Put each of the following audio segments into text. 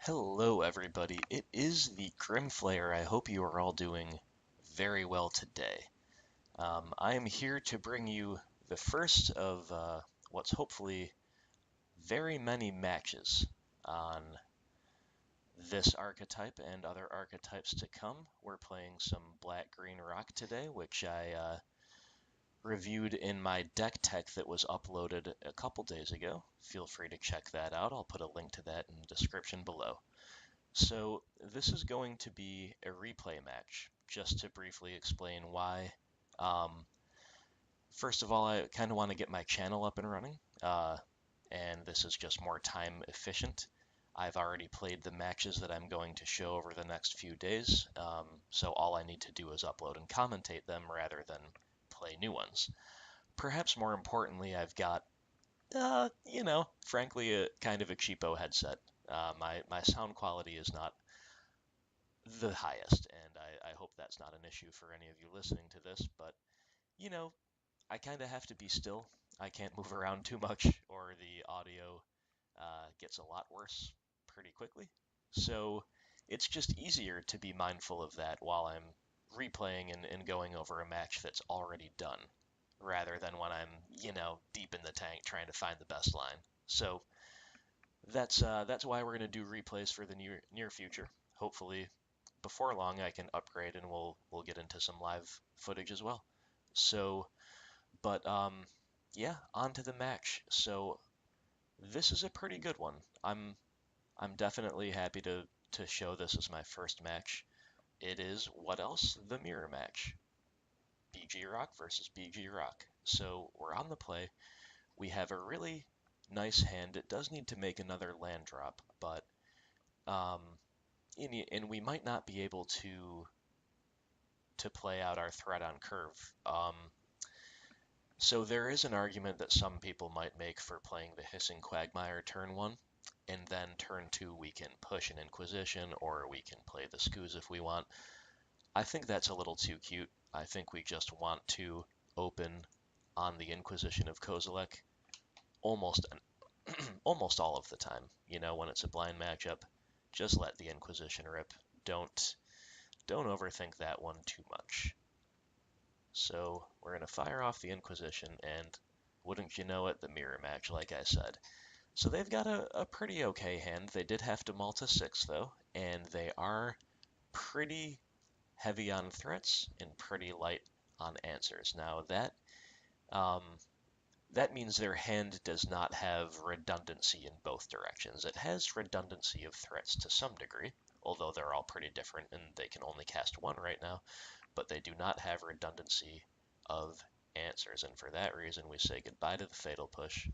Hello, everybody. It is the Grimflayer. I hope you are all doing very well today. I am here to bring you the first of what's hopefully very many matches on this archetype and other archetypes to come. We're playing some black-green rock today, which I reviewed in my deck tech that was uploaded a couple days ago. Feel free to check that out. I'll put a link to that in the description below. So this is going to be a replay match, just to briefly explain why. Um, First of all, I kind of want to get my channel up and running, and this is just more time efficient. I've already played the matches that I'm going to show over the next few days, so all I need to do is upload and commentate them rather than play new ones. Perhaps more importantly, I've got, frankly, a kind of a cheapo headset. My sound quality is not the highest, and I hope that's not an issue for any of you listening to this, but you know, I kind of have to be still. I can't move around too much, or the audio gets a lot worse pretty quickly. So it's just easier to be mindful of that while I'm replaying and going over a match that's already done, rather than when I'm, deep in the tank trying to find the best line. So that's why we're going to do replays for the near future. Hopefully, before long I can upgrade and we'll get into some live footage as well. So, but yeah, on to the match. So this is a pretty good one. I'm definitely happy to show this as my first match. It is what else? The mirror match. BG Rock versus BG Rock. So we're on the play. We have a really nice hand. It does need to make another land drop, but um, and we might not be able to play out our threat on curve. So there is an argument that some people might make for playing the Hissing Quagmire turn 1, and then turn 2 we can push an Inquisition, or we can play the Skoos if we want. I think that's a little too cute. I think we just want to open on the Inquisition of Kozilek almost almost all of the time. When it's a blind matchup, just let the Inquisition rip. Don't overthink that one too much. So we're going to fire off the Inquisition, and wouldn't you know it, the mirror match, like I said. So they've got a pretty okay hand. They did have to Malta 6, though, and they are pretty heavy on threats and pretty light on answers. Now, um, that means their hand does not have redundancy in both directions. It has redundancy of threats to some degree, although they're all pretty different and they can only cast one right now, but they do not have redundancy of answers, and for that reason we say goodbye to the Fatal Push,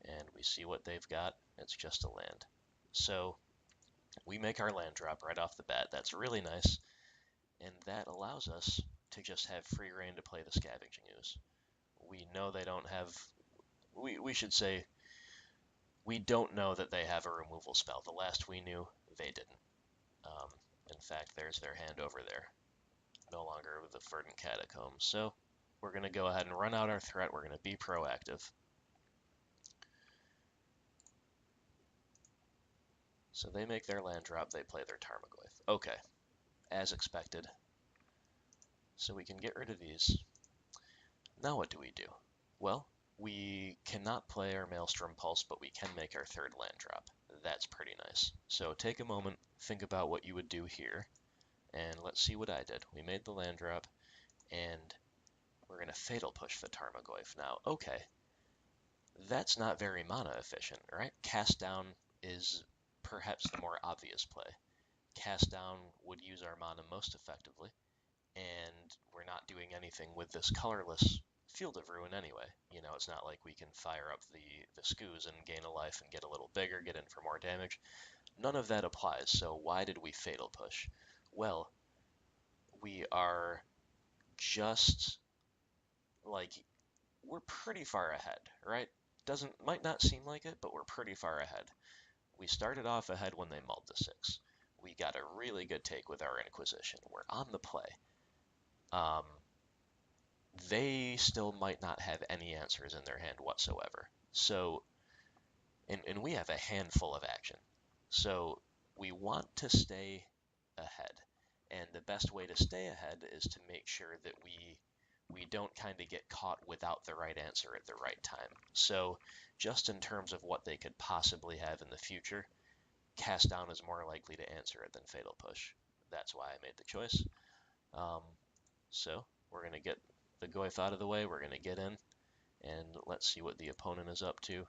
and we see what they've got. It's just a land. So we make our land drop right off the bat. That's really nice, and that allows us to just have free reign to play the Scavenging Ooze. We know they don't have, we should say, we don't know that they have a removal spell. The last we knew, they didn't. Um, in fact, there's their hand over there. No longer with the Verdant Catacombs. So we're going to go ahead and run out our threat. We're going to be proactive. So they make their land drop. They play their Tarmogoyf. Okay, as expected. So we can get rid of these. Now what do we do? Well, we cannot play our Maelstrom Pulse, but we can make our third land drop. That's pretty nice. So take a moment, think about what you would do here, and let's see what I did. We made the land drop, and we're going to Fatal Push the Tarmogoyf. Now, okay, that's not very mana efficient, right? Cast Down is perhaps the more obvious play. Cast Down would use our mana most effectively, and we're not doing anything with this colorless Field of Ruin anyway. It's not like we can fire up the Skoos and gain a life and get a little bigger, get in for more damage. None of that applies, so why did we Fatal Push? Well, we are just, like, we're pretty far ahead, right? Might not seem like it, but we're pretty far ahead. We started off ahead when they mulled the 6. We got a really good take with our Inquisition. We're on the play. Um, they still might not have any answers in their hand whatsoever. So, and we have a handful of action. So we want to stay ahead. And the best way to stay ahead is to make sure that we don't kind of get caught without the right answer at the right time. So just in terms of what they could possibly have in the future, Cast Down is more likely to answer it than Fatal Push. That's why I made the choice. Um, so we're going to get the Goyf out of the way. We're going to get in, and let's see what the opponent is up to.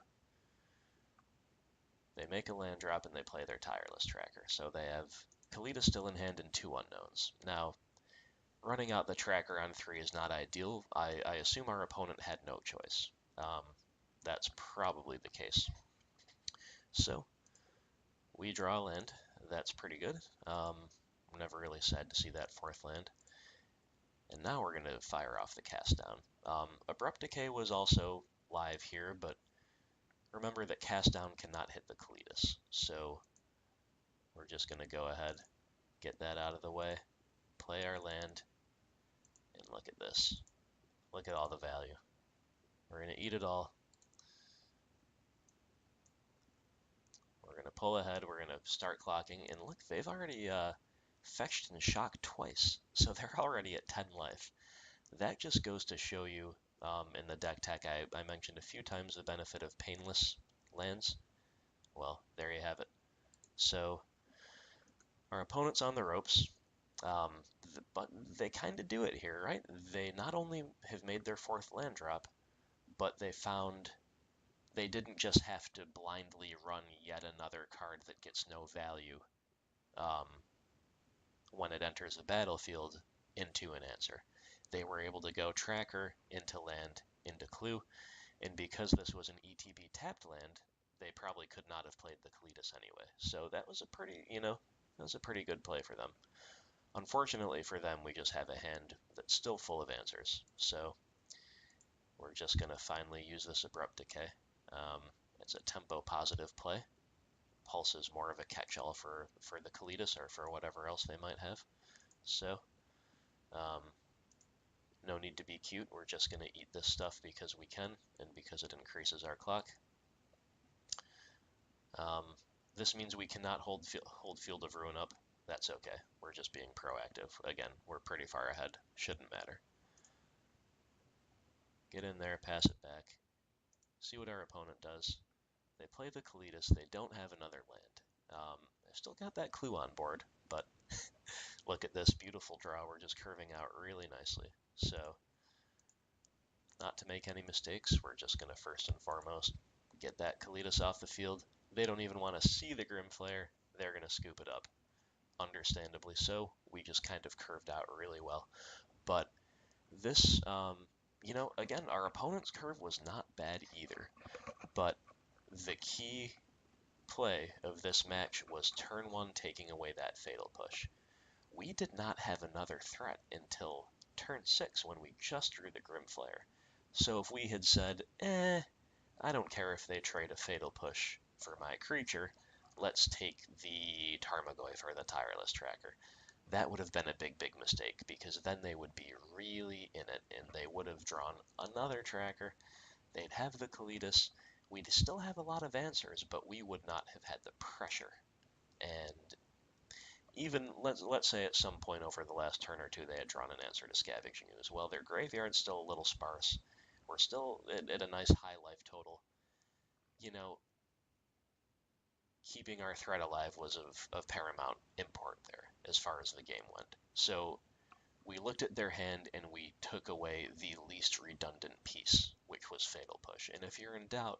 They make a land drop and they play their Tireless Tracker. So they have Kalita still in hand and 2 unknowns. Now, running out the tracker on 3 is not ideal. I assume our opponent had no choice. That's probably the case. So we draw a land. That's pretty good. I'm never really sad to see that 4th land. And now we're going to fire off the Cast Down. Abrupt Decay was also live here, but remember that Cast Down cannot hit the Kalitas. So we're just going to go ahead, get that out of the way, play our land, and look at this. Look at all the value. We're going to eat it all. We're going to pull ahead. We're going to start clocking. And look, they've already fetched and shocked twice. So they're already at 10 life. That just goes to show you in the deck tech I mentioned a few times the benefit of painless lands. Well, there you have it. So our opponent's on the ropes. But they kind of do it here, right? They not only have made their 4th land drop, but they didn't just have to blindly run yet another card that gets no value when it enters the battlefield into an answer. They were able to go tracker into land, into clue, and because this was an ETB tapped land, they probably could not have played the Kalitas anyway. So that was a pretty good play for them. Unfortunately for them, we just have a hand that's still full of answers. So we're just going to finally use this Abrupt Decay. It's a tempo positive play. Pulse is more of a catch-all for the Kalitas or for whatever else they might have. So no need to be cute. We're just going to eat this stuff because we can and because it increases our clock. This means we cannot hold Field of Ruin up. That's okay. We're just being proactive. Again, we're pretty far ahead. Shouldn't matter. Get in there, pass it back. See what our opponent does. They play the Kalitas. They don't have another land. They've still got that clue on board, but look at this beautiful draw. We're just curving out really nicely. So, not to make any mistakes, we're just going to first and foremost get that Kalitas off the field. They don't even want to see the Grim Flare. They're going to scoop it up. Understandably so. We just kind of curved out really well. But this, again, our opponent's curve was not bad either. But the key play of this match was turn 1 taking away that Fatal Push. We did not have another threat until turn 6 when we just drew the Grim Flare. So if we had said, I don't care if they trade a Fatal Push for my creature, let's take the Tarmogoyf or the Tireless Tracker, that would have been a big, big mistake because then they would be really in it and they would have drawn another tracker. They'd have the Kalitas. We'd still have a lot of answers, but we would not have had the pressure. And even, let's say at some point over the last turn or two, they had drawn an answer to Scavenging Ooze. Well, their graveyard's still a little sparse. We're still at a nice high life total. Keeping our threat alive was of paramount import there as far as the game went. So we looked at their hand and we took away the least redundant piece, which was Fatal Push. And if you're in doubt,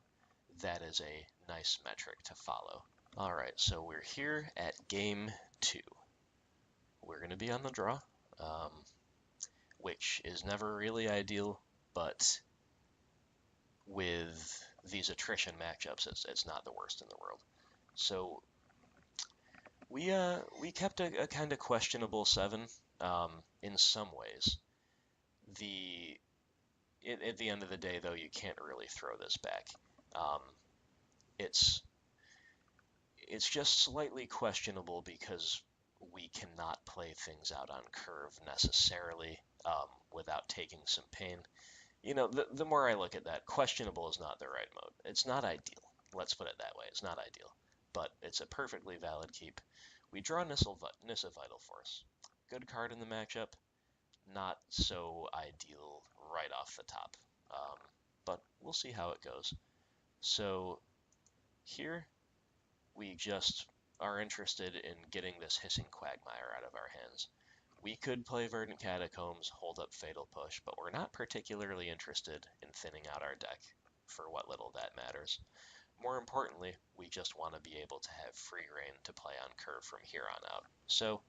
that is a nice metric to follow. All right, so we're here at game 2. We're going to be on the draw, which is never really ideal, but with these attrition matchups, it's not the worst in the world. So we kept a kind of questionable 7 in some ways. At the end of the day, though, you can't really throw this back. It's just slightly questionable because we cannot play things out on curve necessarily without taking some pain. The more I look at that, questionable is not the right mode. It's not ideal. Let's put it that way. It's not ideal. but it's a perfectly valid keep. We draw Nissa Vital Force. Good card in the matchup, not so ideal right off the top, but we'll see how it goes. So here we just are interested in getting this Hissing Quagmire out of our hands. We could play Verdant Catacombs, hold up Fatal Push, but we're not particularly interested in thinning out our deck, for what little that matters. More importantly, we just want to be able to have free reign to play on curve from here on out. So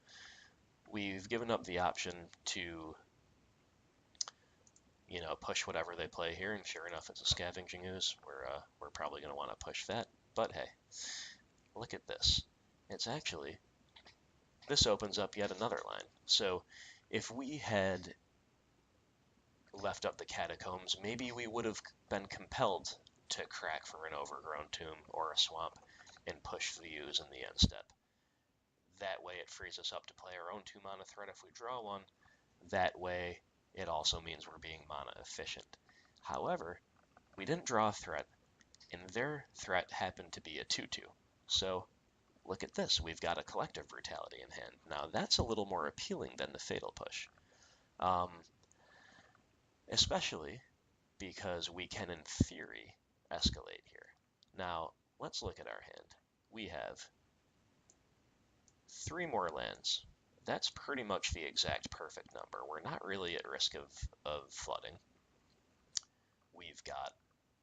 we've given up the option to, push whatever they play here, and sure enough, it's a Scavenging Ooze. We're probably going to want to push that, but hey, look at this. This opens up yet another line. So if we had left up the Catacombs, maybe we would have been compelled to crack for an Overgrown Tomb or a Swamp and push the Ooze in the end step. That way it frees us up to play our own 2-mana threat if we draw one. That way it also means we're being mana efficient. However, we didn't draw a threat, and their threat happened to be a 2/2. So look at this, we've got a Collective Brutality in hand. Now that's a little more appealing than the Fatal Push. Especially because we can, in theory, escalate here. Now, let's look at our hand. We have 3 more lands. That's pretty much the exact perfect number. We're not really at risk of flooding. We've got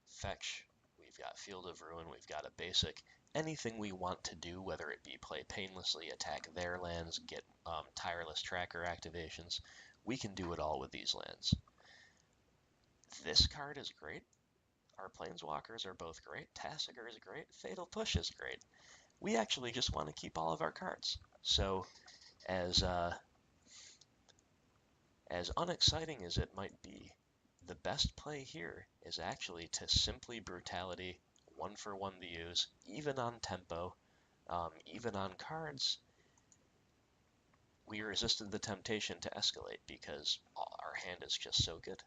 Fetch, we've got Field of Ruin, we've got a basic. Anything we want to do, whether it be play painlessly, attack their lands, get tireless tracker activations, we can do it all with these lands. This card is great. Our Planeswalkers are both great. Tasigur is great. Fatal Push is great. We actually just want to keep all of our cards. So, as unexciting as it might be, the best play here is actually to simply Brutality, 1-for-1 the Ooze, even on tempo, even on cards. We resisted the temptation to escalate because our hand is just so good.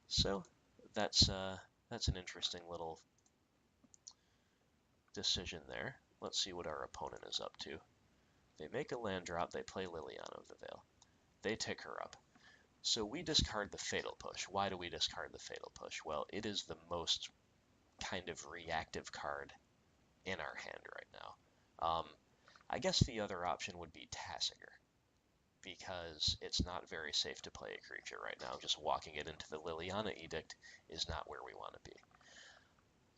So that's an interesting little decision there. Let's see what our opponent is up to. They make a land drop, they play Liliana of the Veil. They tick her up. So we discard the Fatal Push. Why do we discard the Fatal Push? Well, it is the most kind of reactive card in our hand right now. I guess the other option would be Tasigur, because it's not very safe to play a creature right now. Just walking it into the Liliana Edict is not where we want to be.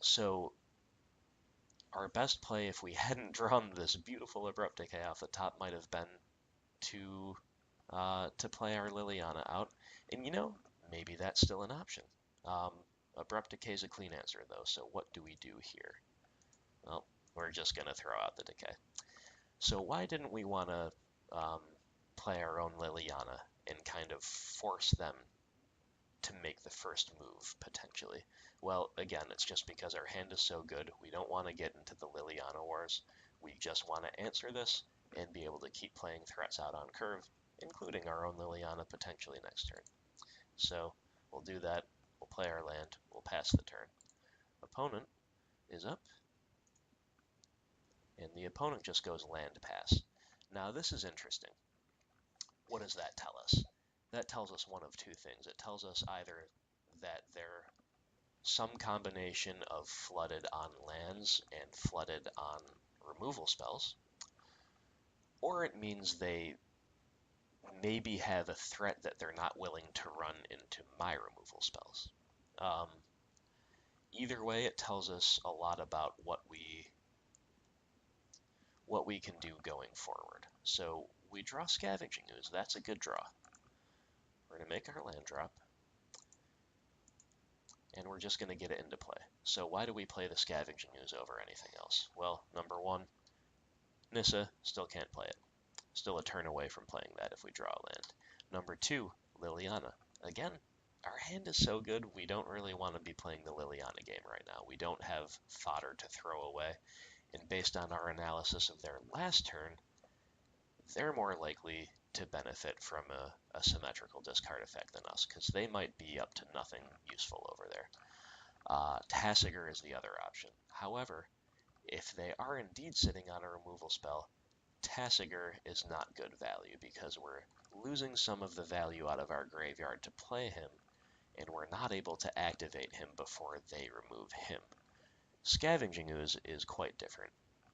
So our best play, if we hadn't drawn this beautiful Abrupt Decay off the top, might have been to play our Liliana out. And maybe that's still an option. Abrupt Decay is a clean answer, though, so what do we do here? Well, we're just going to throw out the Decay. So why didn't we want to play our own Liliana and kind of force them to make the first move, potentially? Well, again, it's just because our hand is so good, we don't want to get into the Liliana wars. We just want to answer this and be able to keep playing threats out on curve, including our own Liliana potentially next turn. So we'll do that, we'll play our land, we'll pass the turn. Opponent is up, and the opponent just goes land pass. Now this is interesting. What does that tell us? That tells us one of two things. It tells us either that they're some combination of flooded on lands and flooded on removal spells, or it means they maybe have a threat that they're not willing to run into my removal spells. Either way, it tells us a lot about what we can do going forward. So we draw Scavenging Ooze. That's a good draw. We're going to make our land drop, and we're just going to get it into play. So why do we play the Scavenging Ooze over anything else? Well, number one, Nissa still can't play it. Still a turn away from playing that if we draw a land. Number two, Liliana. Again, our hand is so good, we don't really want to be playing the Liliana game right now. We don't have fodder to throw away, and based on our analysis of their last turn, they're more likely to benefit from a symmetrical discard effect than us, because they might be up to nothing useful over there. Tasigur is the other option. However, If they are indeed sitting on a removal spell, Tasigur is not good value because we're losing some of the value out of our graveyard to play him, and we're not able to activate him before they remove him. Scavenging Ooze is quite different.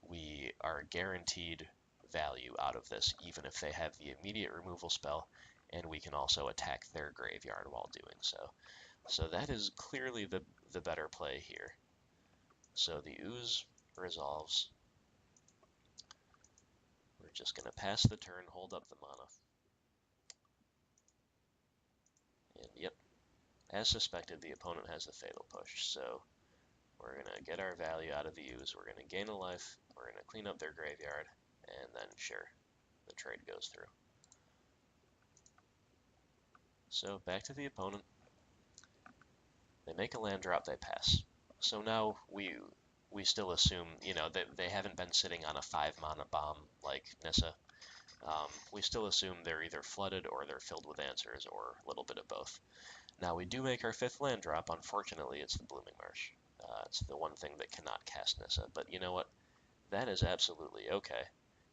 We are guaranteed value out of this, even if they have the immediate removal spell, and we can also attack their graveyard while doing so. So that is clearly the better play here. So the Ooze resolves. We're just going to pass the turn, hold up the mana. And yep, as suspected, the opponent has the Fatal Push. So we're going to get our value out of the Ooze. We're going to gain a life. We're going to clean up their graveyard. And then, sure, the trade goes through. So back to the opponent. They make a land drop, they pass. So now we still assume, that they haven't been sitting on a 5-mana bomb like Nissa. We still assume they're either flooded or they're filled with answers, or a little bit of both. Now we do make our 5th land drop. Unfortunately, it's the Blooming Marsh. It's the one thing that cannot cast Nissa. But you know what? That is absolutely okay,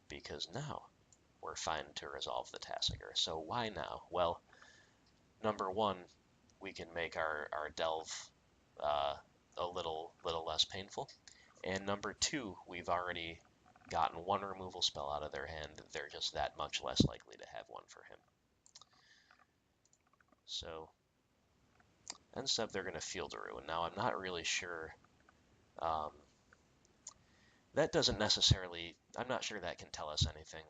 because now we're fine to resolve the Tasigur. So why now? Well, number one, we can make our delve a little less painful. And number two, we've already gotten one removal spell out of their hand. They're just that much less likely to have one for him. So, end step, they're going to Field a Ruin. Now, I'm not really sure. That doesn't necessarily, I'm not sure that can tell us anything.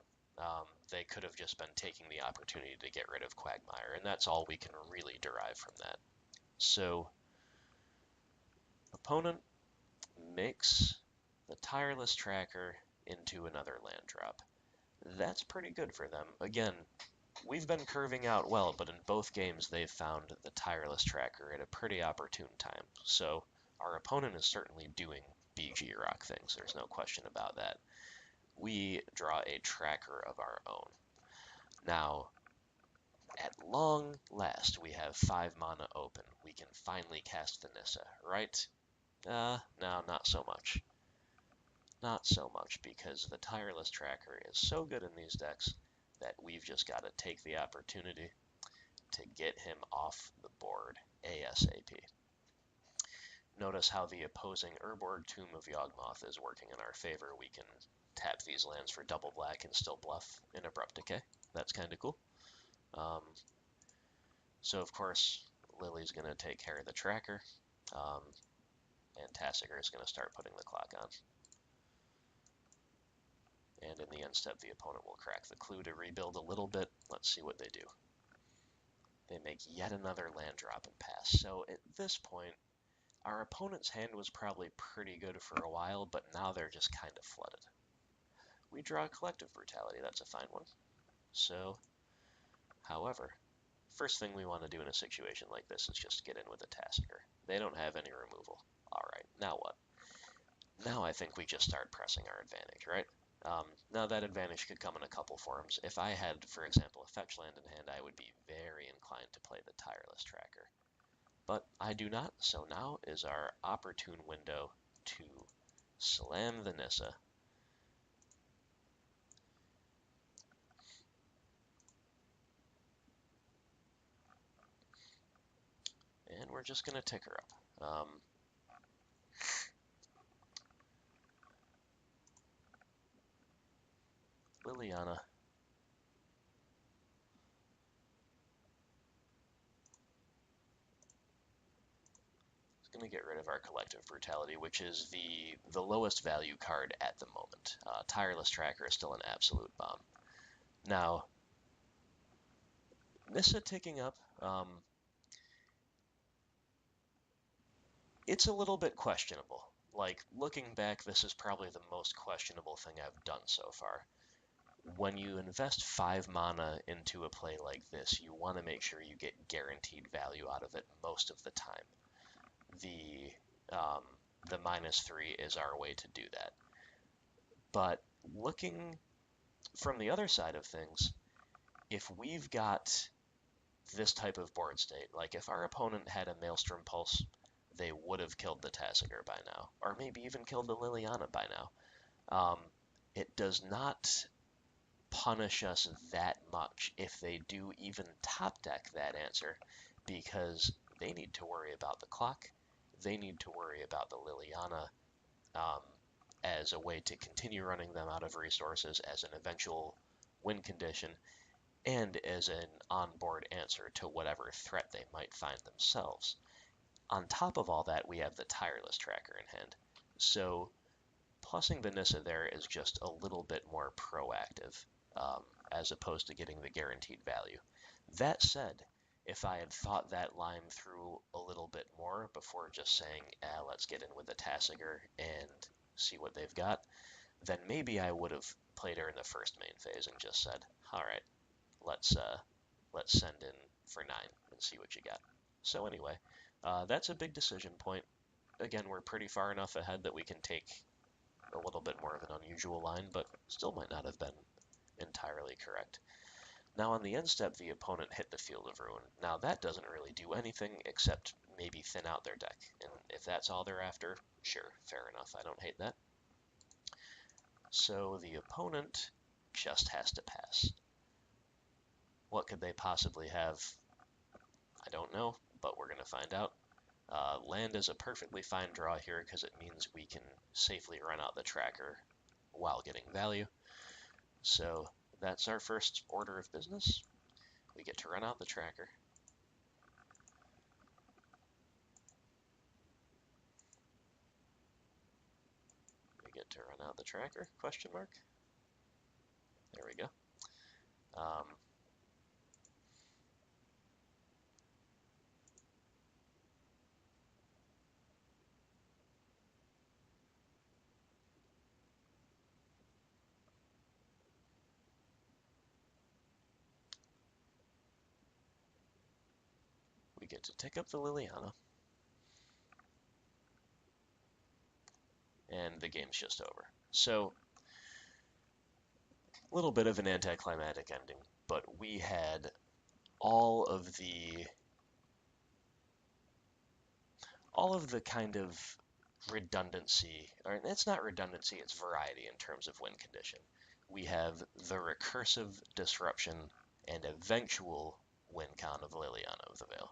They could have just been taking the opportunity to get rid of Quagmire, and that's all we can really derive from that. So, opponent makes the Tireless Tracker into another land drop. That's pretty good for them. Again, we've been curving out well, but in both games they've found the Tireless Tracker at a pretty opportune time. So our opponent is certainly doing BG Rock things, there's no question about that. We draw a tracker of our own. Now, at long last, we have 5 mana open. We can finally cast the Nissa, right? No, not so much. Not so much, because the Tireless Tracker is so good in these decks that we've just got to take the opportunity to get him off the board ASAP. Notice how the opposing Urborg Tomb of Yawgmoth is working in our favor. We can tap these lands for double black and still bluff in Abrupt Decay. That's kind of cool. So of course, Lily's going to take care of the tracker, and Tasigur is going to start putting the clock on. And in the end step, the opponent will crack the clue to rebuild a little bit. Let's see what they do. They make yet another land drop and pass. So at this point, our opponent's hand was probably pretty good for a while, but now they're just kind of flooded. We draw Collective Brutality. That's a fine one. So, however, first thing we want to do in a situation like this is just get in with a Tasigur. They don't have any removal. All right, now what? Now I think we just start pressing our advantage, right? Now that advantage could come in a couple forms. If I had, for example, a fetch land in hand, I would be very inclined to play the Tireless Tracker. But I do not, so now is our opportune window to slam the Nissa. And we're just going to tick her up. Liliana. Is going to get rid of our Collective Brutality, which is the lowest value card at the moment. Tireless Tracker is still an absolute bomb. Now, Nissa ticking up, it's a little bit questionable. Like, looking back, this is probably the most questionable thing I've done so far. When you invest 5 mana into a play like this, you want to make sure you get guaranteed value out of it most of the time. The -3 is our way to do that. But looking from the other side of things, if we've got this type of board state, like if our opponent had a Maelstrom Pulse, they would have killed the Tasigur by now, or maybe even killed the Liliana by now. Um, it does not punish us that much if they do even top deck that answer, because they need to worry about the clock, they need to worry about the Liliana um, as a way to continue running them out of resources as an eventual win condition, and as an onboard answer to whatever threat they might find themselves. On top of all that, we have the tireless tracker in hand. So plussing the Nissa there is just a little bit more proactive, as opposed to getting the guaranteed value. That said, if I had thought that line through a little bit more before just saying, let's get in with the Tasigur and see what they've got, then maybe I would have played her in the first main phase and just said, all right, let's send in for 9 and see what you got. So anyway, that's a big decision point. Again, we're pretty far enough ahead that we can take a little bit more of an unusual line, but still might not have been entirely correct. Now on the end step, the opponent hit the Field of Ruin. Now that doesn't really do anything except maybe thin out their deck, and if that's all they're after, sure, fair enough, I don't hate that. So the opponent just has to pass. What could they possibly have? I don't know, but we're going to find out. Land is a perfectly fine draw here because it means we can safely run out the tracker while getting value. So that's our first order of business. We get to run out the tracker. We get to run out the tracker, question mark. There we go. We get to take up the Liliana. And the game's just over. So, a little bit of an anticlimactic ending, but we had all of the kind of redundancy, or it's not redundancy, it's variety in terms of win condition. We have the recursive disruption and eventual win con of Liliana of the Veil.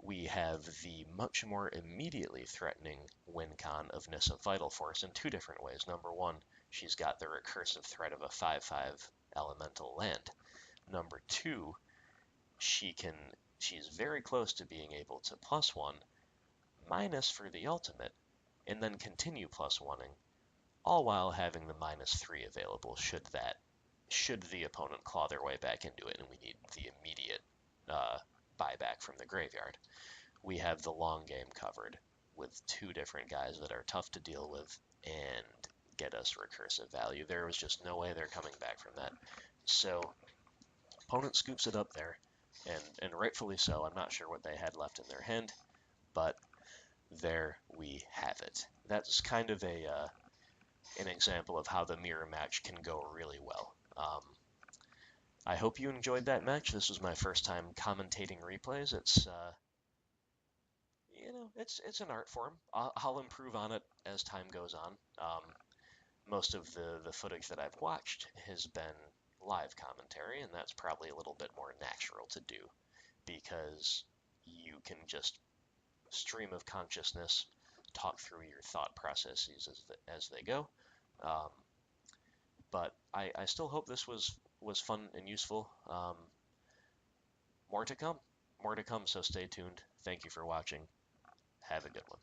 We have the much more immediately threatening win con of Nissa Vital Force in 2 different ways. Number 1, she's got the recursive threat of a 5/5 elemental land. Number 2, she's very close to being able to +1, minus for the ultimate, and then continue +1ing, all while having the -3 available should the opponent claw their way back into it and we need the immediate buyback from the graveyard. We have the long game covered with 2 different guys that are tough to deal with and get us recursive value. There was just no way they're coming back from that. So opponent scoops it up there, and rightfully so. I'm not sure what they had left in their hand, but there we have it. That's kind of an example of how the mirror match can go really well. I hope you enjoyed that match. This was my first time commentating replays. It's it's an art form. I'll improve on it as time goes on. Most of the footage that I've watched has been live commentary, and that's probably a little bit more natural to do because you can just stream of consciousness talk through your thought processes as they go. But I still hope this was fun and useful. More to come. More to come, so stay tuned. Thank you for watching. Have a good one.